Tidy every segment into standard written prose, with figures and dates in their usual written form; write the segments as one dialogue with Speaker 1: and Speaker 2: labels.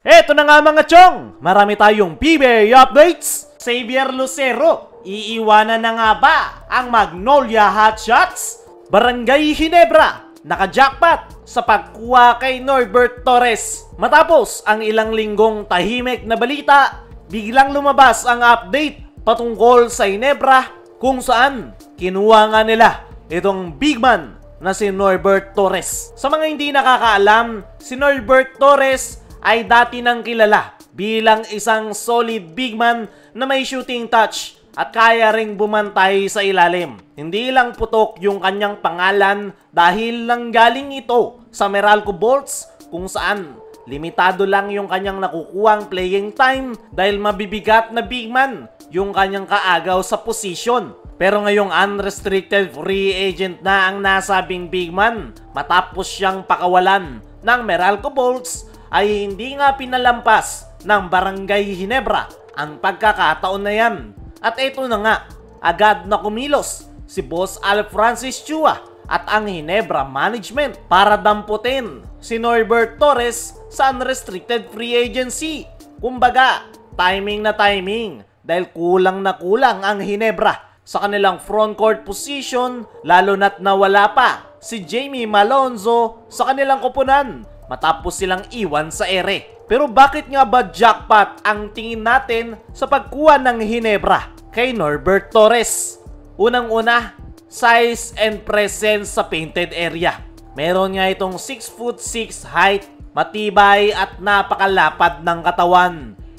Speaker 1: Eto na nga mga chong, marami tayong PBA updates. Xavier Lucero, iiwanan na nga ba ang Magnolia Hotshots? Barangay Ginebra, naka-jackpot sa pagkuha kay Norbert Torres. Matapos ang ilang linggong tahimik na balita, biglang lumabas ang update patungkol sa Ginebra kung saan kinuha nga nila itong big man na si Norbert Torres. Sa mga hindi nakakaalam, si Norbert Torres ay dati nang kilala bilang isang solid big man na may shooting touch at kaya ring bumantay sa ilalim. Hindi lang putok yung kanyang pangalan dahil nanggaling ito sa Meralco Bolts kung saan limitado lang yung kanyang nakukuhang playing time dahil mabibigat na big man yung kanyang kaagaw sa posisyon. Pero ngayong unrestricted free agent na ang nasabing big man matapos siyang pakawalan ng Meralco Bolts ay hindi nga pinalampas ng Barangay Ginebra ang pagkakataon na yan. At ito na nga, agad na kumilos si Boss Al Francis Chua at ang Ginebra management para damputin si Norbert Torres sa unrestricted free agency. Kumbaga, timing na timing dahil kulang na kulang ang Ginebra sa kanilang frontcourt position, lalo na't nawala pa si Jamie Malonzo sa kanilang koponan matapos silang iwan sa ere. Pero bakit nga ba jackpot ang tingin natin sa pagkuha ng Ginebra kay Norbert Torres? Unang-una, size and presence sa painted area. Meron nga itong 6'6" height, matibay at napakalapad ng katawan.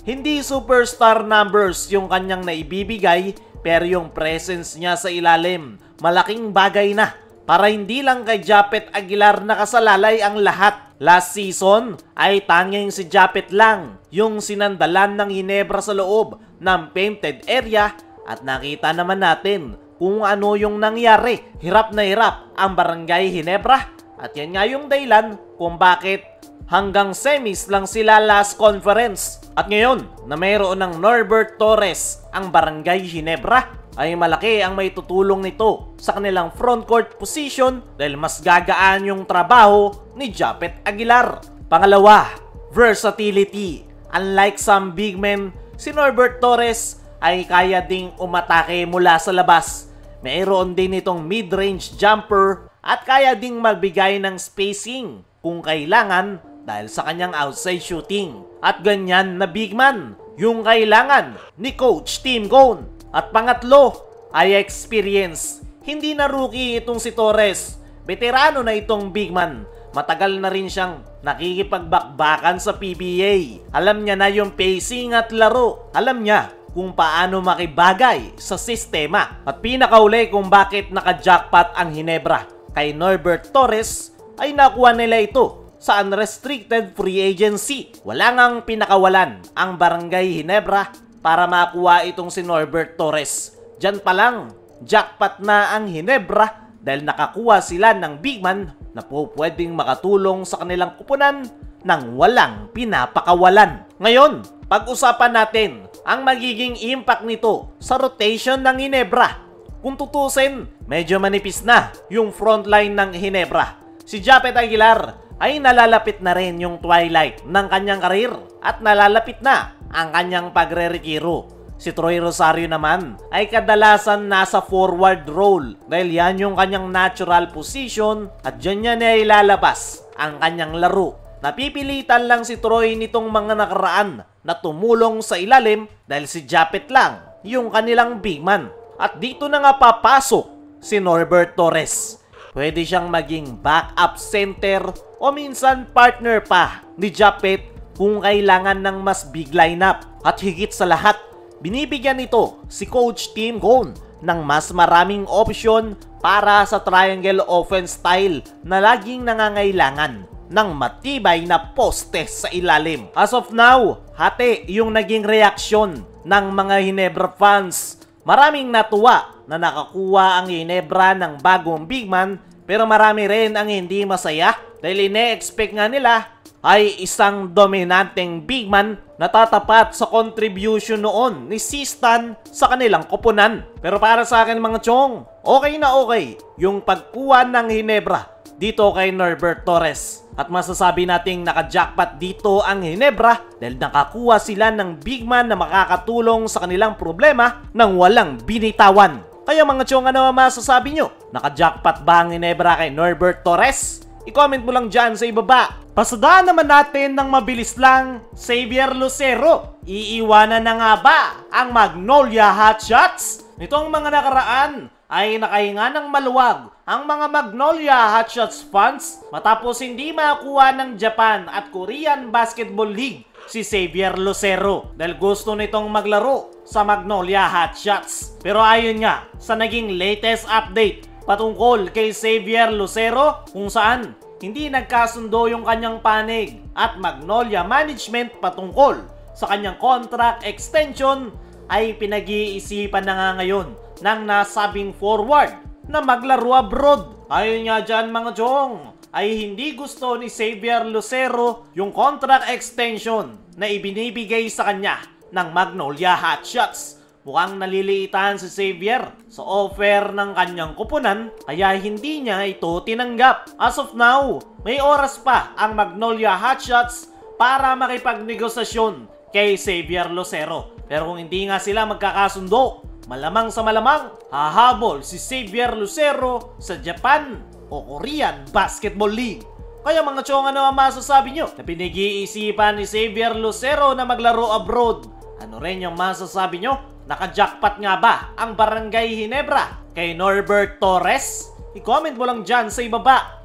Speaker 1: Hindi superstar numbers yung kanyang naibibigay, pero yung presence niya sa ilalim, malaking bagay na para hindi lang kay Japet Aguilar nakasalalay ang lahat. Last season ay tanging si Japet lang yung sinandalan ng Ginebra sa loob ng painted area at nakita naman natin kung ano yung nangyari. Hirap na hirap ang Barangay Ginebra at yan nga yung dahilan kung bakit hanggang semis lang sila last conference. At ngayon na mayroon ng Norbert Torres ang Barangay Ginebra, ay malaki ang may tutulong nito sa kanilang frontcourt position dahil mas gagaan yung trabaho ni Japet Aguilar. Pangalawa, versatility. Unlike some big men, si Norbert Torres ay kaya ding umatake mula sa labas. Mayroon din itong mid-range jumper at kaya ding magbigay ng spacing kung kailangan dahil sa kanyang outside shooting. At ganyan na big man yung kailangan ni Coach Tim Cone. At pangatlo ay experience. Hindi na rookie itong si Torres. Veterano na itong big man. Matagal na rin siyang nakikipagbakbakan sa PBA. Alam niya na yung pacing at laro. Alam niya kung paano makibagay sa sistema. At pinakauli kung bakit naka-jackpot ang Ginebra kay Norbert Torres ay nakuha nila ito sa unrestricted free agency. Wala ngang pinakawalan ang Barangay Ginebra para makuha itong si Norbert Torres. Diyan pa lang, jackpot na ang Ginebra dahil nakakuha sila ng big man na pwedeng makatulong sa kanilang kupunan nang walang pinapakawalan. Ngayon, pag-usapan natin ang magiging impact nito sa rotation ng Ginebra. Kung tutusin, medyo manipis na yung frontline ng Ginebra. Si Japet Aguilar ay nalalapit na rin yung twilight ng kanyang karir at nalalapit na ang kanyang pagre-retiro. Si Troy Rosario naman ay kadalasan nasa forward role dahil yan yung kanyang natural position at dyan niya na ilalabas ang kanyang laro. Napipilitan lang si Troy nitong mga nakaraan na tumulong sa ilalim dahil si Japet lang yung kanilang big man. At dito na nga papasok si Norbert Torres. Pwede siyang maging backup center o minsan partner pa ni Japet kung kailangan ng mas big lineup. At higit sa lahat, binibigyan nito si Coach Tim Cone ng mas maraming option para sa triangle offense style na laging nangangailangan ng matibay na poste sa ilalim. As of now, hati yung naging reaksyon ng mga Ginebra fans. Maraming natuwa na nakakuha ang Ginebra ng bagong big man, pero marami rin ang hindi masaya dahil ine-expect nga nila ay isang dominanteng big man natatapat sa contribution noon ni Sistan sa kanilang koponan. Pero para sa akin mga chong, okay na okay yung pagkuha ng Hinebra dito kay Norbert Torres. At masasabi nating naka-jackpot dito ang Hinebra dahil nakakuha sila ng big man na makakatulong sa kanilang problema nang walang binitawan. Kaya mga chong, ano ang masasabi nyo? Naka-jackpot ba ang Hinebra kay Norbert Torres? I-comment mo lang dyan sa ibaba. Pasadaan naman natin ng mabilis lang, Xavier Lucero. Iiwanan na nga ba ang Magnolia Hotshots? Nitong mga nakaraan ay nakahinga ng maluwag ang mga Magnolia Hotshots fans matapos hindi makakuha ng Japan at Korean Basketball League si Xavier Lucero dahil gusto nitong maglaro sa Magnolia Hotshots. Pero ayon nga sa naging latest update patungkol kay Xavier Lucero kung saan hindi nagkasundo yung kanyang panig at Magnolia Management patungkol sa kanyang contract extension ay pinag-iisipan na nga ngayon ng nasabing forward na maglaro abroad. Ayon nga dyan mga chong, ay hindi gusto ni Xavier Lucero yung contract extension na ibinibigay sa kanya ng Magnolia Hotshots. Mukhang naliliitan si Xavier sa offer ng kanyang koponan kaya hindi niya ito tinanggap. As of now, may oras pa ang Magnolia Hotshots para makipagnegosasyon kay Xavier Lucero. Pero kung hindi nga sila magkakasundo, malamang sa malamang hahabol si Xavier Lucero sa Japan o Korean Basketball League. Kaya mga chong, ano ang masasabi nyo na pinag-iisipan ni Xavier Lucero na maglaro abroad? Ano rin yung masasabi nyo? Naka-jackpot nga ba ang Barangay Hinebra kay Norbert Torres? I-comment mo lang dyan sa ibaba.